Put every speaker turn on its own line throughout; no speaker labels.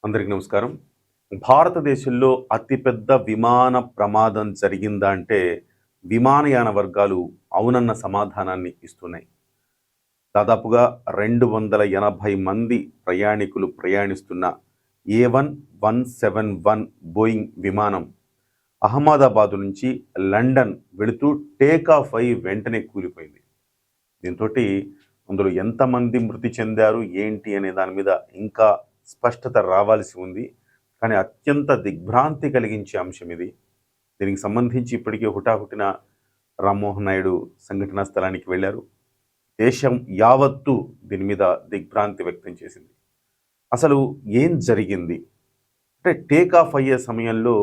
అందరికి నమస్కారం. భారతదేశంలో అతిపెద్ద విమాన ప్రమాదం జరిగిందా అంటే, విమానయాన వర్గాలు అవునన్న సమాధానాన్ని ఇస్తున్నాయి. దాదాపుగా 280 మంది ప్రయాణికులు ప్రయాణిస్తున్న A1171 బోయింగ్ విమానం అహ్మదాబాద్ నుంచి లండన్ వెళుతూ టేకాఫ్ అయి వెంటనే కూలిపోయింది. దీంతోటి అందులో ఎంతమంది మృతి చెందారు, ఏంటి అనే దాని మీద ఇంకా స్పష్టత రావాల్సి ఉంది. కానీ అత్యంత దిగ్భ్రాంతి కలిగించే అంశం ఇది. దీనికి సంబంధించి ఇప్పటికే హుటాహుటిన రామ్మోహన్ నాయుడు సంఘటనా స్థలానికి వెళ్ళారు. దేశం యావత్తు దీని మీద దిగ్భ్రాంతి వ్యక్తం చేసింది. అసలు ఏం జరిగింది అంటే, టేక్ ఆఫ్ అయ్యే సమయంలో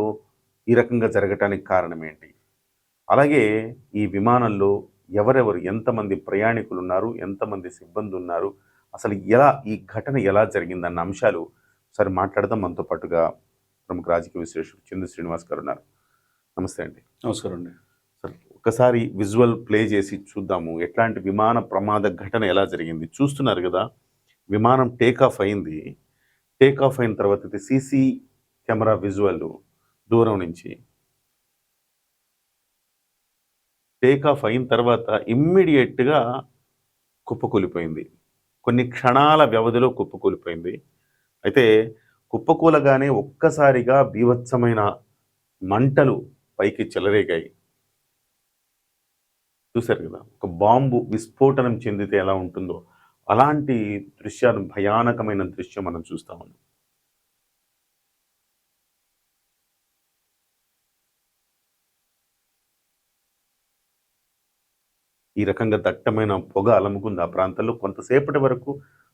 ఈ రకంగా జరగటానికి కారణం ఏంటి? అలాగే ఈ విమానంలో ఎవరెవరు, ఎంతమంది ప్రయాణికులు ఉన్నారు, ఎంతమంది సిబ్బంది ఉన్నారు, అసలు ఈ ఘటన ఎలా జరిగిందన్న అంశాలు ఒకసారి మాట్లాడదాం. మనతో పాటుగా ప్రముఖ రాజకీయ విశ్లేషకుడు చందు శ్రీనివాస్ గారు ఉన్నారు. నమస్తే అండి.
నమస్కారం అండి.
సార్, ఒకసారి విజువల్ ప్లే చేసి చూద్దాము, ఎట్లాంటి విమాన ప్రమాద ఘటన ఎలా జరిగింది. చూస్తున్నారు కదా, విమానం టేక్ ఆఫ్ అయింది. టేక్ ఆఫ్ అయిన తర్వాత ఇది సీసీ కెమెరా విజువల్ దూరం నుంచి టేక్ ఆఫ్ అయిన తర్వాత ఇమ్మీడియట్గా కుప్పకూలిపోయింది. కొన్ని క్షణాల వ్యవధిలో కుప్పకూలిపోయింది. అయితే కుప్పకూలగానే ఒక్కసారిగా బీభత్సమైన మంటలు పైకి చెలరేగాయి. చూశారు కదా, ఒక బాంబు విస్ఫోటనం చెందితే ఎలా ఉంటుందో అలాంటి దృశ్యాలు, భయానకమైన దృశ్యం మనం చూస్తా ఉన్నాం. ఈ రకంగా దట్టమైన పొగ అలముకుంది ఆ ప్రాంతంలో. కొంతసేపటి వరకు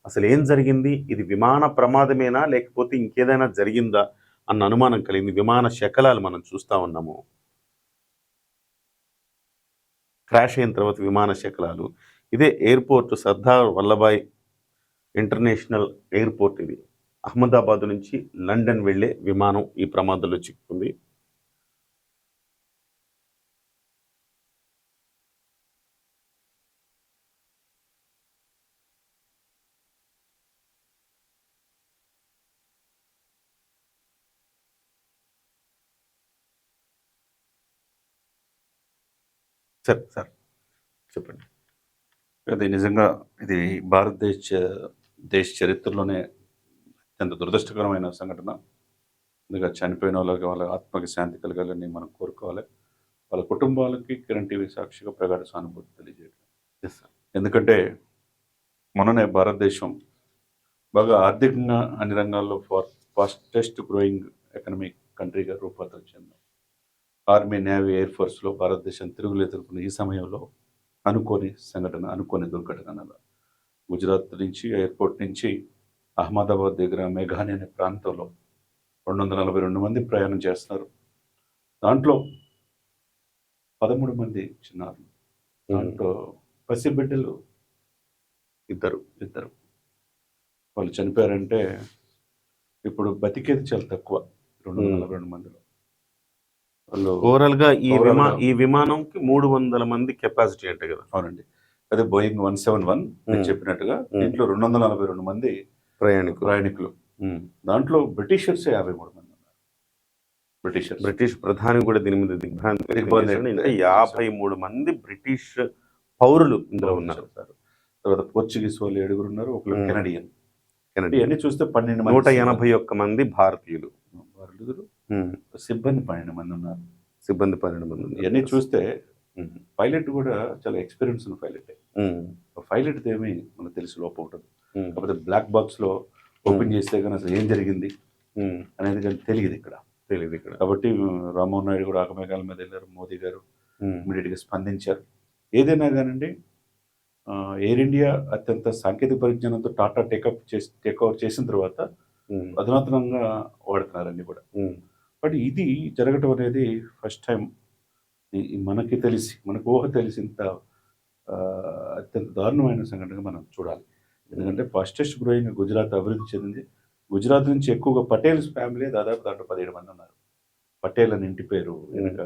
అసలు ఏం జరిగింది, ఇది విమాన ప్రమాదమేనా లేకపోతే ఇంకేదైనా జరిగిందా అన్న అనుమానం కలిగింది. విమాన శకలాలు మనం చూస్తూ ఉన్నాము. క్రాష్ అయిన తర్వాత విమాన శకలాలు. ఇదే airport, Sardar Vallabhbhai international airport. ఇది అహ్మదాబాద్ నుంచి లండన్ వెళ్ళే విమానం ఈ ప్రమాదంలో చిక్కుకుంది. సార్ చెప్పండి.
అది నిజంగా ఇది దేశ చరిత్రలోనే అత్యంత దురదృష్టకరమైన సంఘటన. అందుకే చనిపోయిన వాళ్ళ ఆత్మకి శాంతి కలగాలని మనం కోరుకోవాలి. వాళ్ళ కుటుంబాలకి కిరణ్ టీవీ సాక్షిగా ప్రగాఢ సానుభూతి తెలియజేయడం. ఎందుకంటే మొన్ననే భారతదేశం బాగా ఆర్థికంగా అన్ని రంగాల్లో ఫాస్టెస్ట్ గ్రోయింగ్ ఎకనమిక్ కంట్రీగా రూపాంతరం చెందాం. ఆర్మీ, నేవీ, ఎయిర్ ఫోర్స్లో భారతదేశం తిరుగులేదుకున్న ఈ సమయంలో అనుకోని దుర్ఘటన గుజరాత్ నుంచి, ఎయిర్పోర్ట్ నుంచి అహ్మదాబాద్ దగ్గర మేఘాని అనే ప్రాంతంలో 242 మంది ప్రయాణం చేస్తున్నారు. దాంట్లో 13 మంది చిన్నారులు, దాంట్లో పసిబిడ్డలు ఇద్దరు వాళ్ళు చనిపోయారంటే ఇప్పుడు బతికేది చాలా తక్కువ. 242 మందిలో
ఓవరాల్ గా ఈ విమానంకి 300 మంది కెపాసిటీ అంటే కదా.
అవునండి, అదే బోయింగ్ 171 చెప్పినట్టుగా దీంట్లో 242 మంది ప్రయాణికులు. దాంట్లో బ్రిటిషర్స్ 53 మంది ఉన్నారు.
బ్రిటిష్ ప్రధాని కూడా దీని మీద దిగ్భ్రాంతి. 53 మంది బ్రిటిష్ పౌరులు ఇందులో ఉన్నారు.
తర్వాత పోర్చుగీస్ వాళ్ళు 7 ఉన్నారు, ఒకరు కెనడియన్. ఇవన్నీ చూస్తే
181 మంది భారతీయులు.
సిబ్బంది 12 మంది ఉన్నారు.
12 మంది.
ఇవన్నీ చూస్తే పైలట్ కూడా చాలా ఎక్స్పీరియన్స్ ఉన్న పైలట్ ఏమి మనకు తెలిసి లోపం ఉంటుంది. కాకపోతే బ్లాక్ బాక్స్ లో ఓపెన్ చేస్తే కానీ అసలు ఏం జరిగింది అనేది కానీ తెలియదు ఇక్కడ. కాబట్టి రామ్మోహన్ నాయుడు కూడా ఆకమేఘాల మీద వెళ్ళారు. మోదీ గారు ఇమీడియట్గా స్పందించారు. ఏదైనా కానండి, ఎయిర్ ఇండియా అత్యంత సాంకేతిక పరిజ్ఞానంతో టాటా టేక్ ఓవర్ చేసిన తర్వాత అధునాతనంగా వాడుతున్నారన్నీ కూడా. బట్ ఇది జరగటం అనేది ఫస్ట్ టైం మనకు ఊహ తెలిసి ఇంత అత్యంత దారుణమైన సంఘటనగా మనం చూడాలి. ఎందుకంటే ఫాస్టెస్ట్ గ్రోయింగ్ గుజరాత్ అభివృద్ధి చెందింది. గుజరాత్ నుంచి ఎక్కువగా పటేల్స్ ఫ్యామిలీ దాదాపు దాంట్లో 17 మంది ఉన్నారు. పటేల్ అని ఇంటి పేరు వెనుక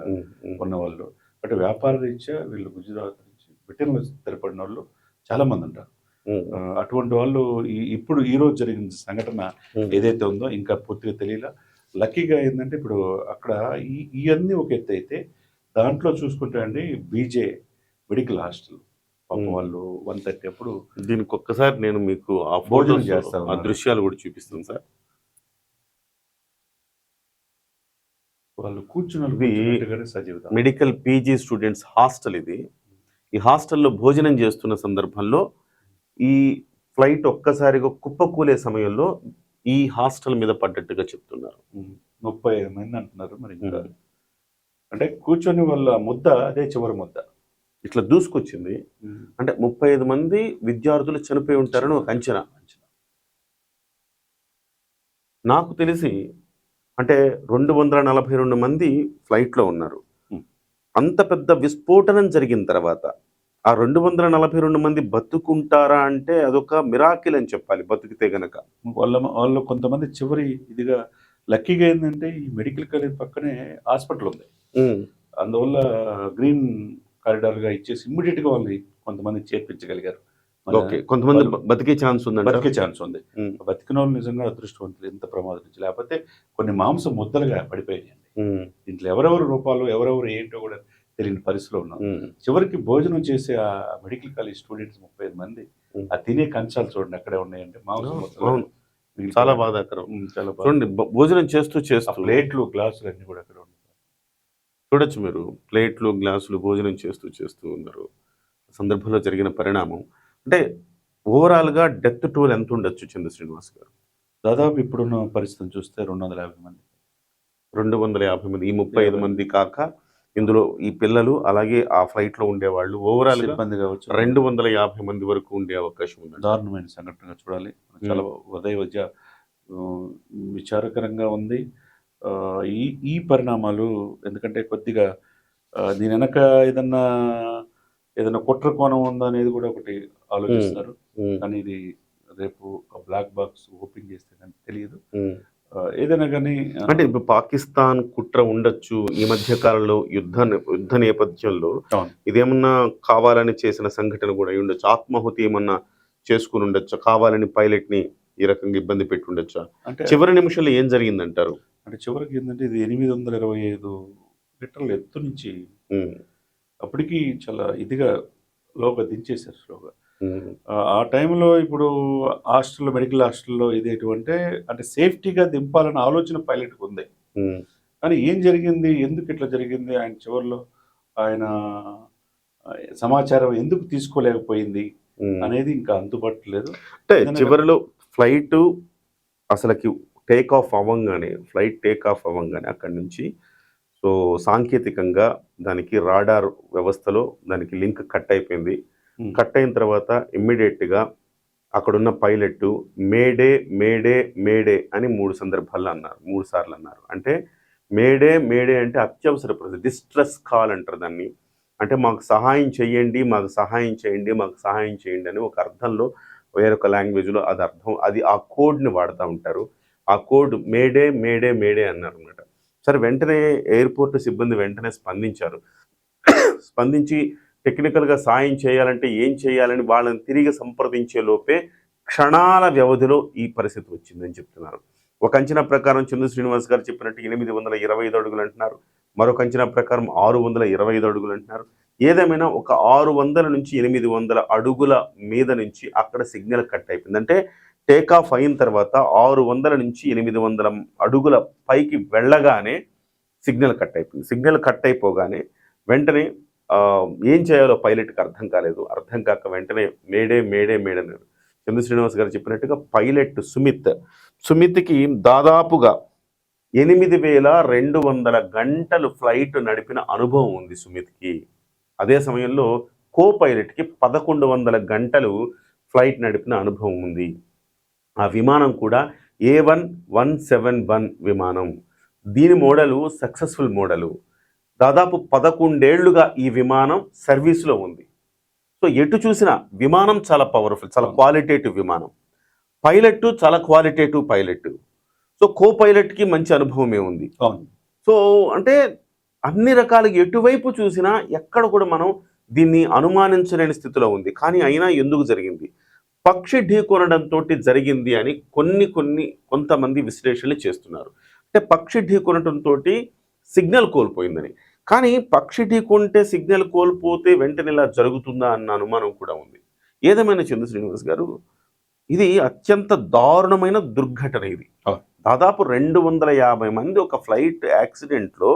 ఉన్నవాళ్ళు. బట్ వ్యాపార రీత్యా వీళ్ళు గుజరాత్ నుంచి బ్రిటన్లో స్థిరపడిన వాళ్ళు చాలా మంది ఉంటారు. అటువంటి వాళ్ళు ఇప్పుడు ఈ రోజు జరిగిన సంఘటన ఏదైతే ఉందో ఇంకా పూర్తిగా తెలియలా. లక్కీగా ఏంటంటే ఇప్పుడు అక్కడ ఇవన్నీ ఒక ఎత్తు అయితే, దాంట్లో చూసుకుంటే అండి బీజే మెడికల్ హాస్టల్ పాపం వాళ్ళు 1:30 అప్పుడు
దీనికి ఒక్కసారి నేను మీకు ఆ
భోజనం
ఫోటోస్
చేస్తాను.
ఆ దృశ్యాలు కూడా చూపిస్తాను సార్.
వాళ్ళు కూర్చున్నట్టుగానే సజీవితం.
మెడికల్ పీజీ స్టూడెంట్స్ హాస్టల్ ఇది. ఈ హాస్టల్లో భోజనం చేస్తున్న సందర్భంలో ఈ ఫ్లైట్ ఒక్కసారిగా కుప్పకూలే సమయంలో ఈ హాస్టల్ మీద పడ్డట్టుగా చెప్తున్నారు.
35 మంది అంటున్నారు. మరి ఇంకా అంటే కూర్చొని వాళ్ళ ముద్ద అదే చివరి ముద్ద
ఇట్లా దూసుకొచ్చింది. అంటే 35 మంది విద్యార్థులు చనిపోయి ఉంటారని ఒక అంచనా. నాకు తెలిసి అంటే 242 మంది ఫ్లైట్లో ఉన్నారు. అంత పెద్ద విస్ఫోటనం జరిగిన తర్వాత ఆ 242 మంది బతుకుంటారా అంటే అదొక మిరాకిల్ అని చెప్పాలి, బతికితే గనక.
వాళ్ళు కొంతమంది చివరి ఇదిగా లక్కీగా ఏంటంటే ఈ మెడికల్ కాలేజ్ పక్కనే హాస్పిటల్ ఉంది. అందువల్ల గ్రీన్ కారిడార్ గా ఇచ్చేసి ఇమ్మీడియట్ గా వాళ్ళని కొంతమంది చేర్పించగలిగారు.
ఓకే, కొంతమంది బతికే ఛాన్స్ ఉంది.
బతికే ఛాన్స్ ఉంది. బతికిన వాళ్ళు నిజంగా అదృష్టవంతులు. ఎంత ప్రమాదం నుంచి, లేకపోతే కొన్ని మాంసం ముద్దలుగా పడిపోయాయండి. దీంట్లో ఎవరెవరు రూపాలు ఎవరెవరు ఏంటో కూడా తెలియని పరిస్థితిలో ఉన్నాం. చివరికి భోజనం చేసే ఆ మెడికల్ కాలేజ్ స్టూడెంట్స్ 35 మంది ఆ తినే కంచాలు చూడండి అక్కడే ఉన్నాయండి. మాంసం ముద్దలు.
చాలా బాధాకరం. చాలా చూడండి, భోజనం చేస్తూ
ప్లేట్లు గ్లాసులు అన్ని కూడా అక్కడ ఉన్నాయి.
చూడొచ్చు మీరు, ప్లేట్లు గ్లాసులు భోజనం చేస్తూ ఉన్నారు. సందర్భంలో జరిగిన పరిణామం అంటే ఓవరాల్గా డెత్ టోల్ ఎంత ఉండొచ్చు చంద్ర శ్రీనివాస్ గారు?
దాదాపు ఇప్పుడున్న పరిస్థితిని చూస్తే 250 మంది.
250 మంది, ఈ 35 మంది కాక ఇందులో ఈ పిల్లలు అలాగే ఆ ఫ్లైట్లో ఉండేవాళ్ళు ఓవరాల్
ఇబ్బంది కావచ్చు.
250 మంది వరకు ఉండే అవకాశం ఉంది.
దారుణమైన సంఘటనగా చూడాలి. చాలా విచారకరంగా ఉంది ఈ పరిణామాలు. ఎందుకంటే కొద్దిగా దీని వెనక ఏదైనా కుట్ర కోణం ఉందా అనేది కూడా ఒకటి ఆలోచిస్తారు. కానీ ఇది రేపు బ్లాక్ బాక్స్ ఓపెన్ చేస్తే కానీ తెలియదు. ఏదైనా కానీ
అంటే ఇప్పుడు పాకిస్తాన్ కుట్ర ఉండొచ్చు. ఈ మధ్య కాలంలో యుద్ధ నేపథ్యంలో ఇదేమన్నా కావాలని చేసిన సంఘటన కూడా అయి ఉండొచ్చు. ఆత్మాహుతి ఏమన్నా చేసుకుని ఉండొచ్చు, కావాలని పైలట్ ని ఈ రకంగా ఇబ్బంది పెట్టి ఉండొచ్చా? అంటే చివరి నిమిషంలో ఏం జరిగిందంటారు?
అంటే చివరికి ఏంటంటే ఇది 825 మీటర్ల ఎత్తు నుంచి అప్పటికి చాలా ఇదిగా లోగా దించేశారు స్లోగా. ఆ టైంలో ఇప్పుడు హాస్టల్లో మెడికల్ హాస్టల్లో ఇదేంటంటే అంటే సేఫ్టీగా దింపాలన్న ఆలోచన పైలట్కి ఉంది. కానీ ఏం జరిగింది, ఎందుకు ఇట్లా జరిగింది, ఆయన చివరిలో ఆయన సమాచారం ఎందుకు తీసుకోలేకపోయింది అనేది ఇంకా అందుబాటులేదు.
అంటే చివరిలో ఫ్లైట్ అసలుకి ఫ్లైట్ టేక్ ఆఫ్ అవ్వంగానే అక్కడి నుంచి సో సాంకేతికంగా దానికి రాడార్ వ్యవస్థలో దానికి లింక్ కట్ అయిపోయింది. కట్ అయిన తర్వాత ఇమ్మీడియట్గా అక్కడున్న పైలట్ మేడే మేడే మేడే అని 3 సందర్భాల్లో అన్నారు, 3 సార్లు అన్నారు. అంటే మేడే మేడే అంటే అత్యవసర పరిస్థితి, డిస్ట్రెస్ కాల్ అంటారు దాన్ని. అంటే మాకు సహాయం చేయండి, మాకు సహాయం చేయండి, మాకు సహాయం చేయండి అని ఒక అర్థంలో వేరొక లాంగ్వేజ్లో అది అర్థం, అది ఆ కోడ్ని వాడుతూ ఉంటారు. ఆ కోడ్ మేడే మేడే మేడే అన్నారు అనమాట. సరే, వెంటనే ఎయిర్పోర్ట్ సిబ్బంది వెంటనే స్పందించి టెక్నికల్గా సాయం చేయాలంటే ఏం చేయాలని వాళ్ళని తిరిగి సంప్రదించే లోపే క్షణాల వ్యవధిలో ఈ పరిస్థితి వచ్చిందని చెప్తున్నారు. ఒక అంచనా ప్రకారం చంద్ర శ్రీనివాస్ గారు చెప్పినట్టు 825 అడుగులు అంటున్నారు, మరొక అంచనా ప్రకారం 625 అడుగులు అంటున్నారు. ఏదేమైనా ఒక 600 నుంచి 800 అడుగుల మీద నుంచి అక్కడ సిగ్నల్ కట్ అయిపోయింది. అంటే టేక్ ఆఫ్ అయిన తర్వాత 600 నుంచి 800 అడుగుల పైకి వెళ్ళగానే సిగ్నల్ కట్ అయిపోయింది. సిగ్నల్ కట్ అయిపోగానే వెంటనే ఏం చేయాలో పైలట్కి అర్థం కాలేదు. అర్థం కాక వెంటనే మేడే మేడే మేడే అన్నారు. చంద్ర శ్రీనివాస్ గారు చెప్పినట్టుగా పైలట్ సుమిత్కి దాదాపుగా 8200 గంటలు ఫ్లైట్ నడిపిన అనుభవం ఉంది సుమిత్కి. అదే సమయంలో కో పైలట్కి 1100 గంటలు ఫ్లైట్ నడిపిన అనుభవం ఉంది. ఆ విమానం కూడా A1171 విమానం. దీని మోడలు సక్సెస్ఫుల్ మోడలు. దాదాపు 11 ఏళ్లుగా ఈ విమానం సర్వీస్లో ఉంది. సో ఎటు చూసినా విమానం చాలా పవర్ఫుల్, చాలా క్వాలిటేటివ్ విమానం. పైలట్ చాలా క్వాలిటేటివ్ పైలట్. సో కో పైలట్కి మంచి అనుభవమే ఉంది. సో అంటే అన్ని రకాలుగా ఎటువైపు చూసినా ఎక్కడ కూడా మనం దీన్ని అనుమానించలేని స్థితిలో ఉంది. కానీ అయినా ఎందుకు జరిగింది? పక్షి ఢీకొనడంతో జరిగింది అని కొంతమంది విశ్లేషణలు చేస్తున్నారు. అంటే పక్షి ఢీకొనడంతో సిగ్నల్ కోల్పోయిందని. కానీ పక్షి ఢీకొంటే సిగ్నల్ కోల్పోతే వెంటనే ఇలా జరుగుతుందా అన్న అనుమానం కూడా ఉంది. ఏదేమైనా చందు శ్రీనివాస్ గారు, ఇది అత్యంత దారుణమైన దుర్ఘటన ఇది. దాదాపు 250 మంది ఒక ఫ్లైట్ యాక్సిడెంట్లో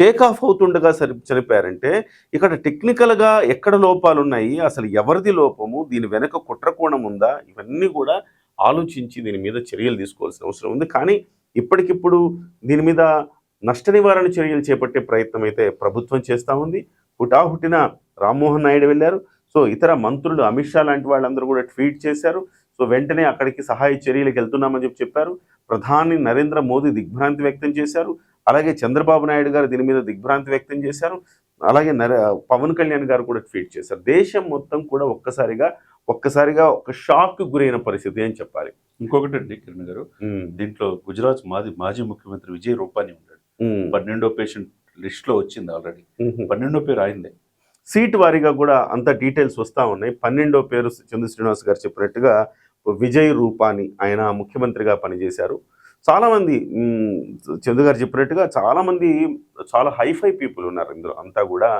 టేక్ ఆఫ్ అవుతుండగా చనిపోయారంటే ఇక్కడ టెక్నికల్గా ఎక్కడ లోపాలు ఉన్నాయి, అసలు ఎవరిది లోపము, దీని వెనక కుట్రకోణం ఉందా, ఇవన్నీ కూడా ఆలోచించి దీని మీద చర్యలు తీసుకోవాల్సిన అవసరం ఉంది. కానీ ఇప్పటికిప్పుడు దీని మీద నష్ట నివారణ చర్యలు చేపట్టే ప్రయత్నం అయితే ప్రభుత్వం చేస్తూ ఉంది. హుటాహుటిన రామ్మోహన్ నాయుడు వెళ్ళారు. సో ఇతర మంత్రులు అమిత్ షా లాంటి వాళ్ళందరూ కూడా ట్వీట్ చేశారు. సో వెంటనే అక్కడికి సహాయ చర్యలకు వెళ్తున్నామని చెప్పారు. ప్రధాని నరేంద్ర మోదీ దిగ్భ్రాంతి వ్యక్తం చేశారు. అలాగే చంద్రబాబు నాయుడు గారు దీని మీద దిగ్భ్రాంతి వ్యక్తం చేశారు. అలాగే పవన్ కళ్యాణ్ గారు కూడా ట్వీట్ చేశారు. దేశం మొత్తం కూడా ఒక్కసారిగా ఒక షాక్ గురైన పరిస్థితి అని చెప్పాలి.
ఇంకొకటి అండి కిరణ్ గారు, దీంట్లో గుజరాత్ మాజీ ముఖ్యమంత్రి విజయ్ రూపానీ ఉన్నాడు. 12వ పేషెంట్ లిస్ట్ లో వచ్చింది ఆల్రెడీ. 12వ పేరు ఆయనదే.
సీట్ వారీగా కూడా అంత డీటెయిల్స్ వస్తూ ఉన్నాయి. 12వ పేరు చందు శ్రీనివాస్ గారు చెప్పినట్టుగా విజయ్ రూపానీ, ఆయన ముఖ్యమంత్రిగా పనిచేశారు. చాలామంది చందు గారు చెప్పినట్టుగా చాలామంది చాలా హైఫై పీపుల్ ఉన్నారు ఇందులో. అంతా కూడా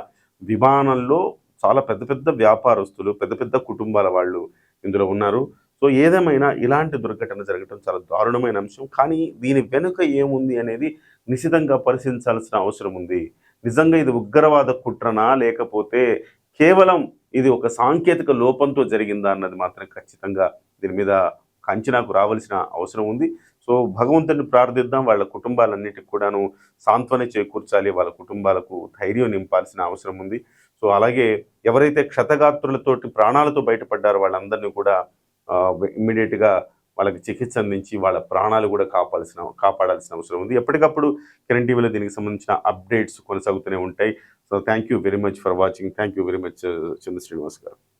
విమానంలో చాలా పెద్ద పెద్ద వ్యాపారస్తులు, పెద్ద పెద్ద కుటుంబాల వాళ్ళు ఇందులో ఉన్నారు. సో ఏదేమైనా ఇలాంటి దుర్ఘటన జరగడం చాలా దారుణమైన అంశం. కానీ దీని వెనుక ఏముంది అనేది నిశితంగా పరిశీలించాల్సిన అవసరం ఉంది. నిజంగా ఇది ఉగ్రవాద కుట్రనా, లేకపోతే కేవలం ఇది ఒక సాంకేతిక లోపంతో జరిగిందా అన్నది మాత్రం ఖచ్చితంగా దీని మీద అంచనాకు రావాల్సిన అవసరం ఉంది. సో భగవంతుని ప్రార్థిద్దాం. వాళ్ళ కుటుంబాలన్నిటికి కూడాను సాంత్వన చేకూర్చాలి, వాళ్ళ కుటుంబాలకు ధైర్యం నింపాల్సిన అవసరం ఉంది. సో అలాగే ఎవరైతే క్షతగాత్రులతోటి ప్రాణాలతో బయటపడ్డారో వాళ్ళందరినీ కూడా ఇమ్మీడియట్గా వాళ్ళకి చికిత్స అందించి వాళ్ళ ప్రాణాలు కూడా కాపాడాల్సిన అవసరం ఉంది. ఎప్పటికప్పుడు కిరణ్ టీవీలో దీనికి సంబంధించిన అప్డేట్స్ కొనసాగుతూనే ఉంటాయి. So thank you very much for watching. Thank you very much Chandra Srinivas గారు.